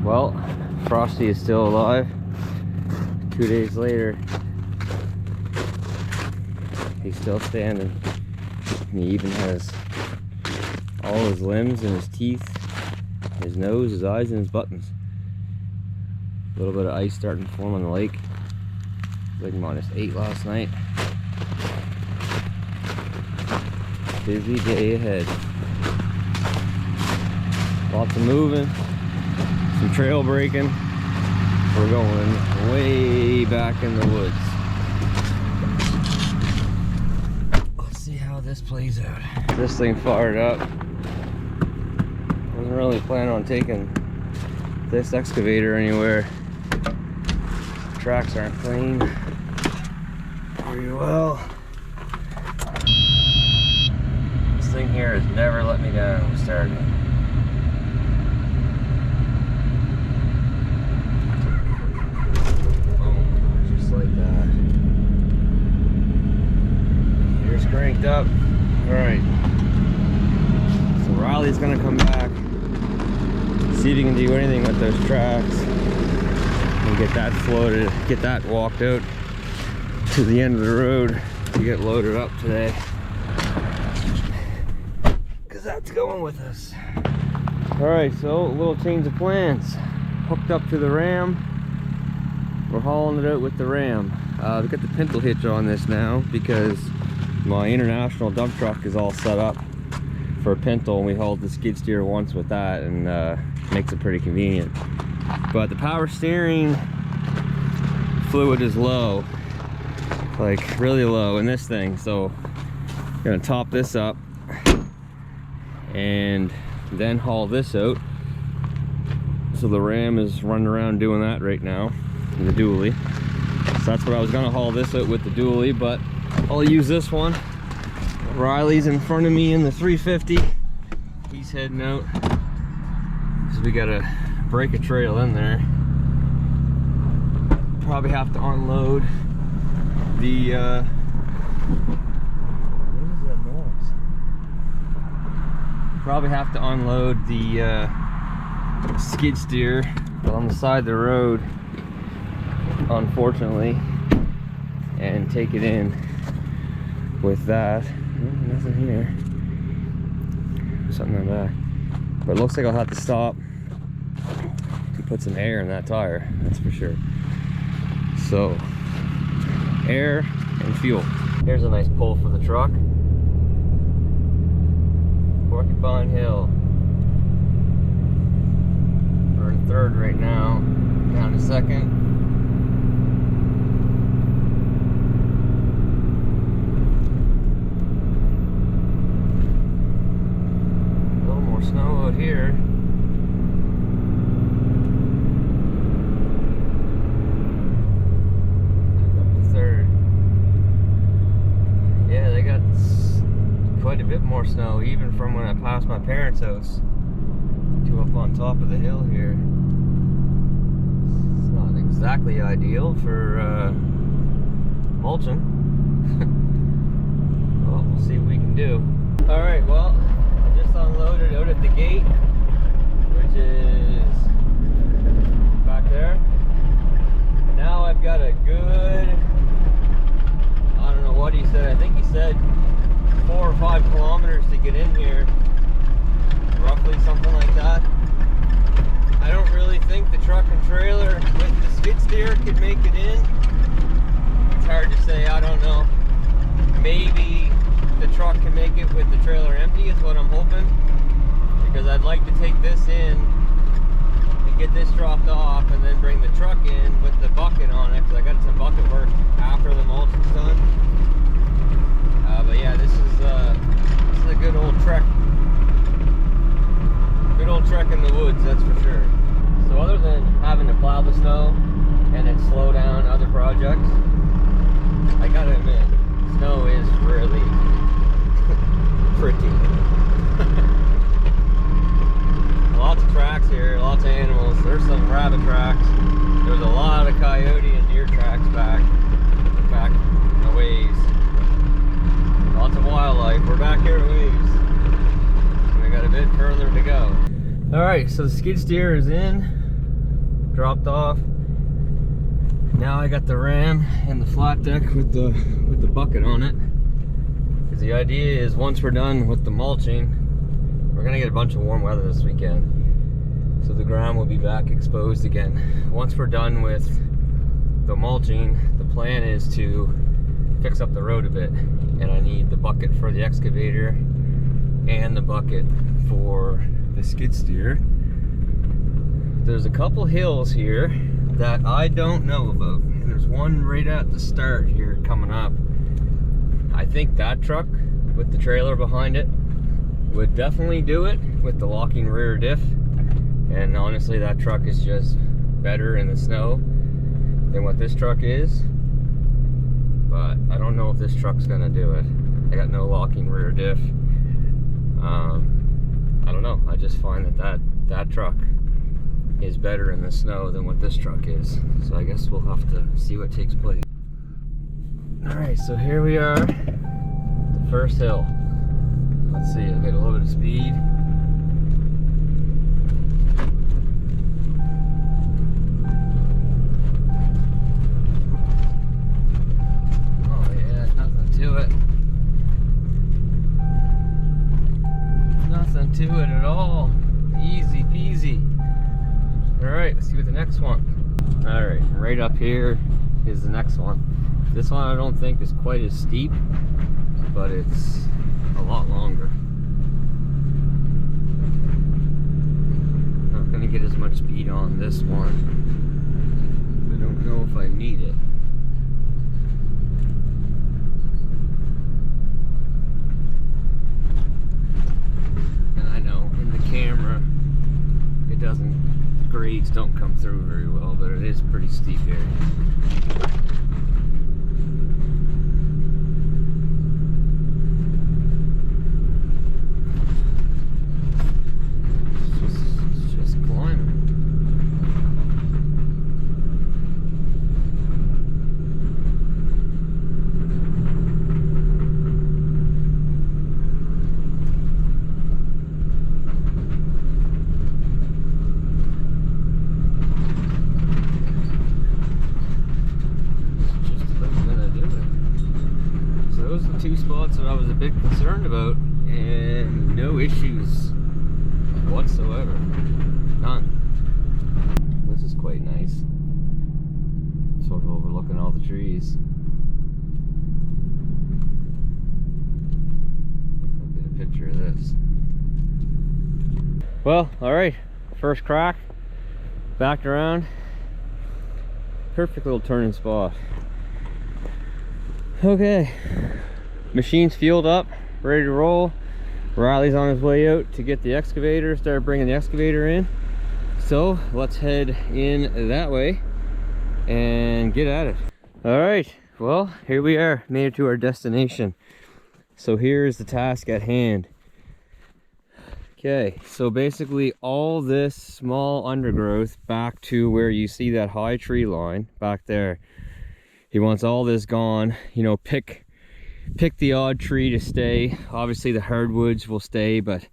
Well, Frosty is still alive. 2 days later, he's still standing. And he even has all his limbs and his teeth, his nose, his eyes, and his buttons. A little bit of ice starting to form on the lake. It was like -8 last night. Busy day ahead. Lots of moving, some trail breaking. We're going way back in the woods. Let's see how this plays out. This thing fired up. Wasn't really planning on taking this excavator anywhere. Tracks aren't clean very well. This thing here has never let me down when we started. Like that. Here's cranked up. Alright. So Riley's gonna come back, see if he can do anything with those tracks and get that floated, get that walked out to the end of the road to get loaded up today. Because that's going with us. Alright, so a little change of plans. Hooked up to the Ram. We're hauling it out with the Ram. We've got the pintle hitch on this now because my international dump truck is all set up for a pintle, and we hauled the skid steer once with that, and makes it pretty convenient. But the power steering fluid is low, like really low in this thing. So I'm gonna top this up and then haul this out. So the Ram is running around doing that right now. The dually. So that's what I was gonna haul this out with the dually, but I'll use this one. Riley's in front of me in the 350. He's heading out. So we gotta break a trail in there. Probably have to unload the what is that noise? Probably have to unload the skid steer on the side of the road, unfortunately, and take it in with that. Nothing here. There's something in the back, but it looks like I'll have to stop and put some air in that tire, that's for sure. So air and fuel. Here's a nice pull for the truck. Porcupine Hill. We're in third right now, down to second. Snow out here. Up to third. Yeah, they got quite a bit more snow, even from when I passed my parents' house to up on top of the hill here. It's not exactly ideal for mulching. Well, we'll see what we can do. All right, well, just unloaded out at the gate, which is back there. And now I've got a good, I don't know what he said, I think he said 4 or 5 kilometers to get in here, roughly something like that. I don't really think the truck and trailer with the skid steer could make it in. It's hard to say, I don't know. Maybe the truck can make it with the trailer empty is what I'm hoping, because I'd like to take this in and get this dropped off and then bring the truck in with the bucket on it, because I got some bucket work after the mulch is done. But yeah, this is a good old trek in the woods, that's for sure. So other than having to plow the snow and then slow down other projects, I gotta admit, snow is really pretty. Lots of tracks here, lots of animals. There's some rabbit tracks. There's a lot of coyote and deer tracks back a ways. Lots of wildlife. We're back here a ways. We got a bit further to go. Alright, so the skid steer is in. dropped off. Now I got the ram and the flat deck with the bucket on it. Because the idea is once we're done with the mulching, we're gonna get a bunch of warm weather this weekend. So the ground will be back exposed again. Once we're done with the mulching, the plan is to fix up the road a bit. And I need the bucket for the excavator and the bucket for the skid steer. There's a couple hills here that I don't know about. And there's one right at the start here coming up. I think that truck with the trailer behind it would definitely do it with the locking rear diff. And honestly, that truck is just better in the snow than what this truck is. But I don't know if this truck's gonna do it. I got no locking rear diff. I don't know. I just find that truck is better in the snow than what this truck is. So I guess we'll have to see what takes place. Alright, so here we are, the first hill. Let's see, I'll get a little bit of speed. Oh yeah, nothing to it. Nothing to it at all. Easy peasy. Alright, let's see what the next one. Alright, right up here is the next one. This one I don't think is quite as steep, but it's a lot longer. Not gonna get as much speed on this one. I don't know if I need it. And I know in the camera it doesn't, the grades don't come through very well, but it is pretty steep here. Two spots that I was a bit concerned about, and no issues whatsoever. None. This is quite nice. Sort of overlooking all the trees. I'll get a picture of this. Well, alright. First crack. Backed around. Perfect little turning spot. Okay. Machine's fueled up, ready to roll. Riley's on his way out to get the excavator, start bringing the excavator in. So let's head in that way and get at it. All right, well, here we are, made it to our destination. So here's the task at hand. Okay, so basically all this small undergrowth back to where you see that high tree line back there. He wants all this gone, you know, pick the odd tree to stay. Obviously the hardwoods will stay, but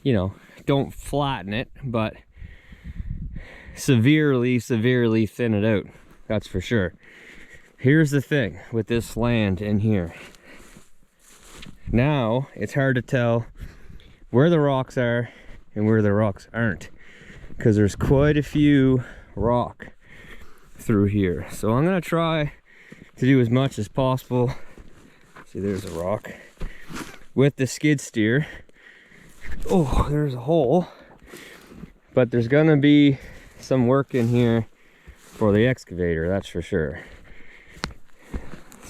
you know, don't flatten it, but severely thin it out. That's for sure. Here's the thing with this land in here. Now it's hard to tell where the rocks are and where the rocks aren't, because there's quite a few rock through here. So I'm gonna try to do as much as possible. See, there's a rock with the skid steer. Oh, there's a hole, but there's gonna be some work in here for the excavator, that's for sure.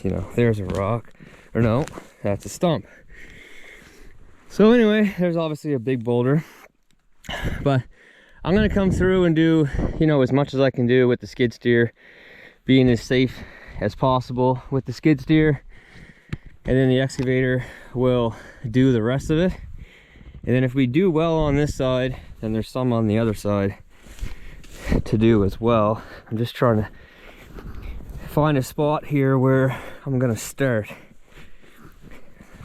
You know, there's a rock, or no, that's a stump. So anyway, there's obviously a big boulder, but I'm gonna come through and do, you know, as much as I can do with the skid steer, being as safe as possible with the skid steer. And then the excavator will do the rest of it. And then if we do well on this side, then there's some on the other side to do as well. I'm just trying to find a spot here where I'm gonna start.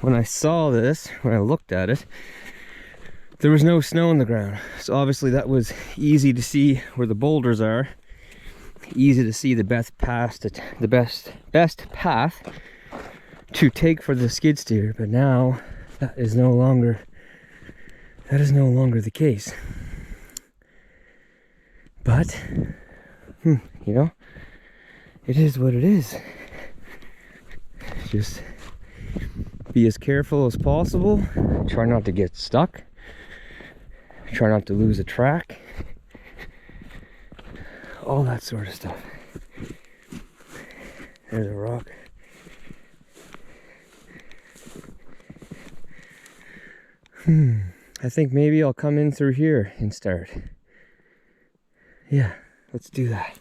When I saw this, when I looked at it, there was no snow on the ground. So obviously that was easy to see where the boulders are. easy to see the best path to take for the skid steer, but now that is no longer the case. But you know, it is what it is. Just be as careful as possible. Try not to get stuck. Try not to lose a track. All that sort of stuff. There's a rock. I think maybe I'll come in through here and start. Yeah, let's do that.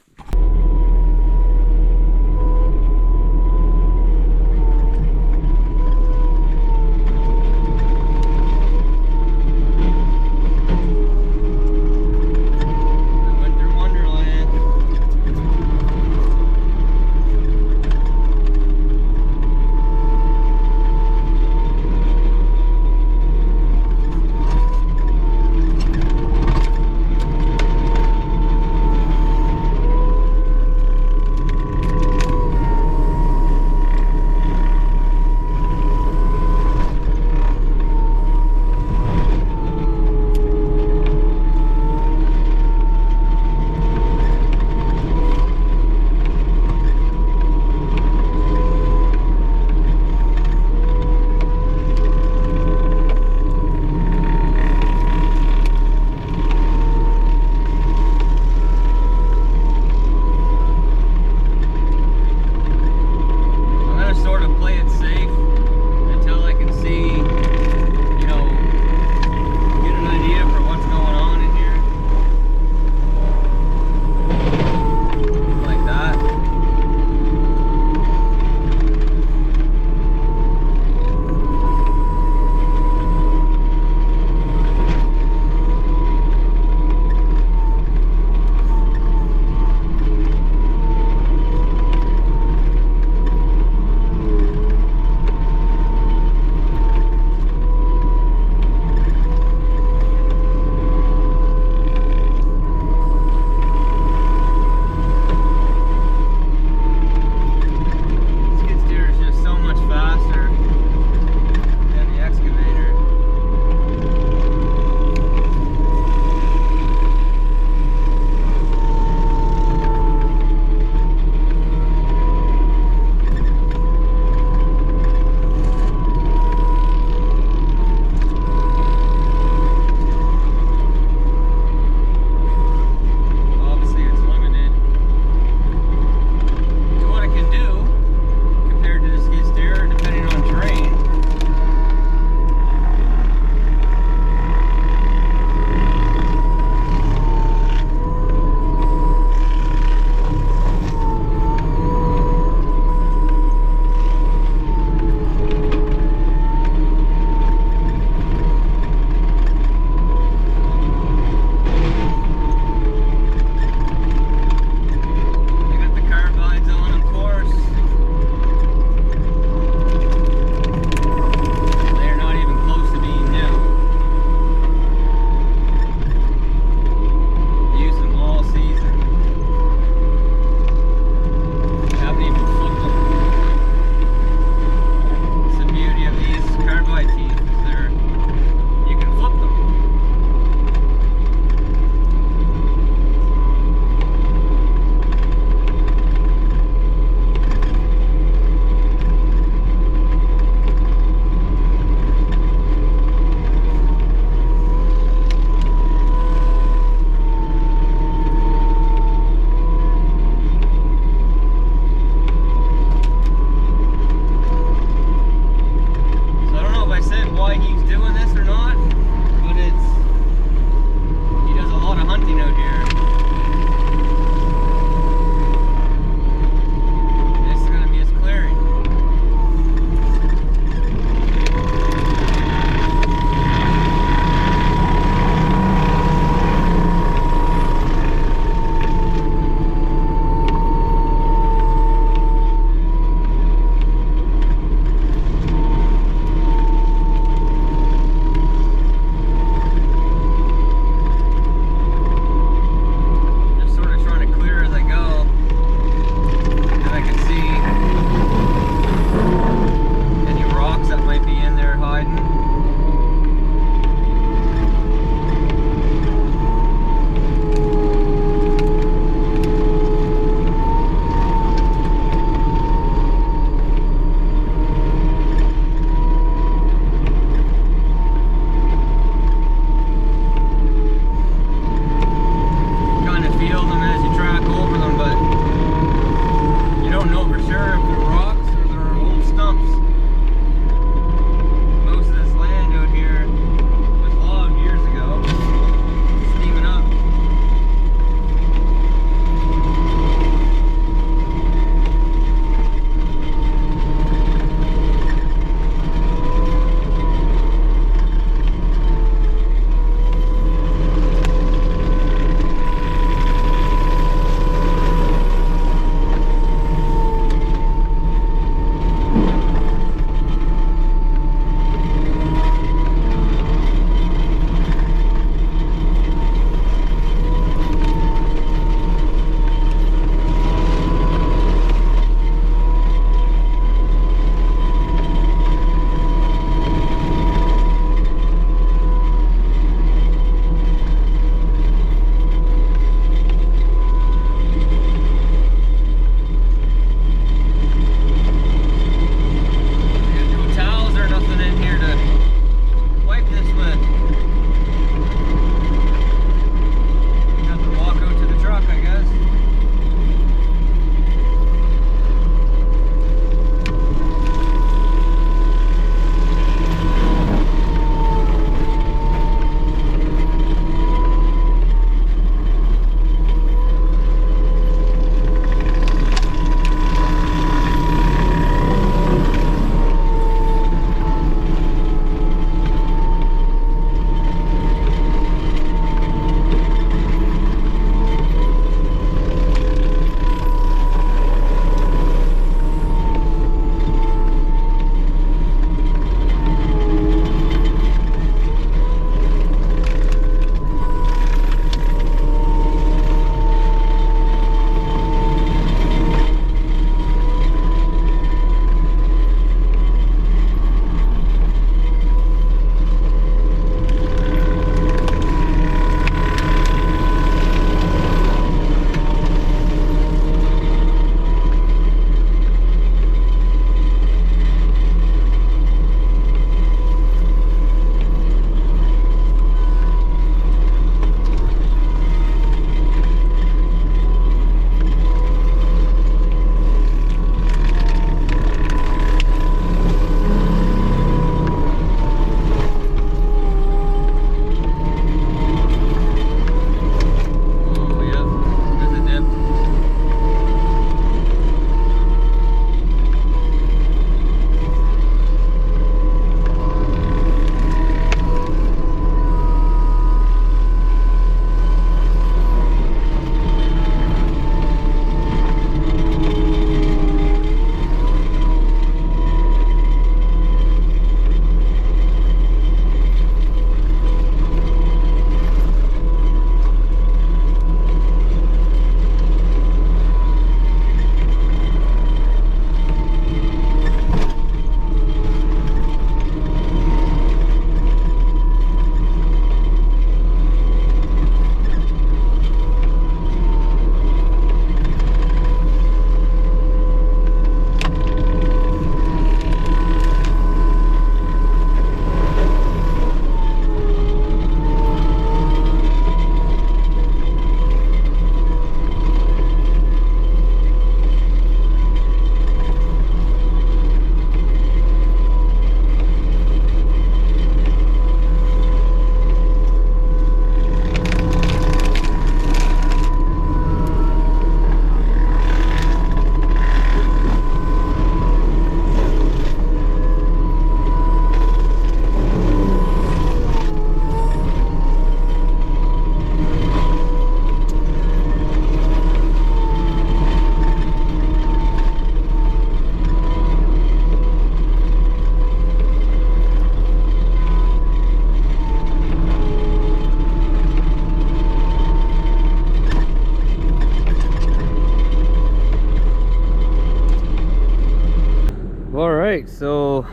right, so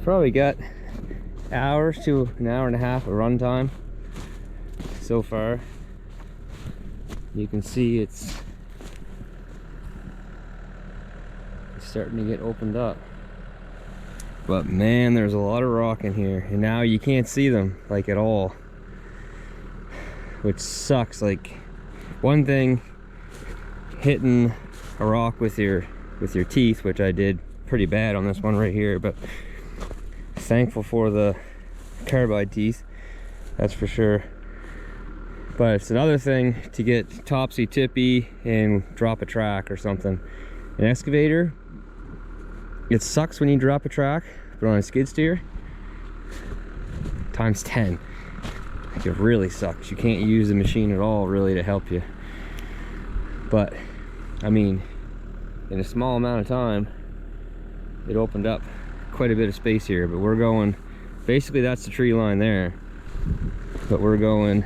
probably got hours to an hour and a half of run time so far. You can see it's starting to get opened up, but man, there's a lot of rock in here, and now you can't see them like at all, which sucks. Like, one thing, hitting a rock with your teeth, which I did pretty bad on this one right here, but thankful for the carbide teeth, that's for sure. But it's another thing to get topsy-tippy and drop a track or something. An excavator, it sucks when you drop a track, but on a skid steer, times 10. Like, it really sucks. You can't use the machine at all really to help you. But I mean, in a small amount of time, it opened up quite a bit of space here. But we're going, basically that's the tree line there, but we're going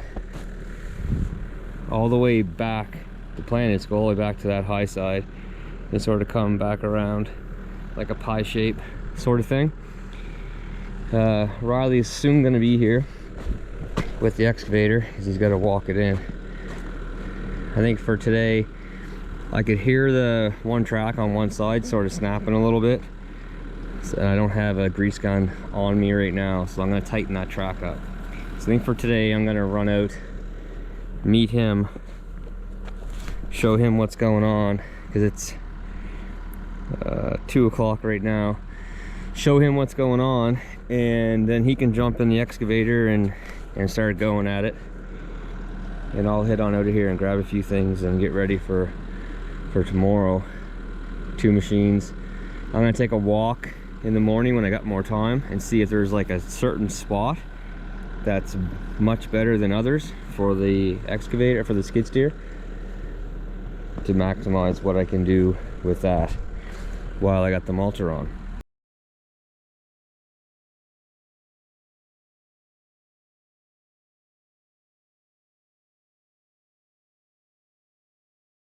all the way back. The plan is to go all the way back to that high side and sort of come back around like a pie shape sort of thing. Riley's soon going to be here with the excavator because he's got to walk it in. I think for today, I could hear the one track on one side sort of snapping a little bit, so I don't have a grease gun on me right now, so I'm going to tighten that track up. So I think for today I'm going to run out, meet him, show him what's going on, because it's 2 o'clock right now. Show him what's going on, and then he can jump in the excavator and start going at it, and I'll head on out of here and grab a few things and get ready for tomorrow. 2 machines. I'm gonna take a walk in the morning when I got more time and see if there's like a certain spot that's much better than others for the excavator, for the skid steer, to maximize what I can do with that while I got the mulcher on.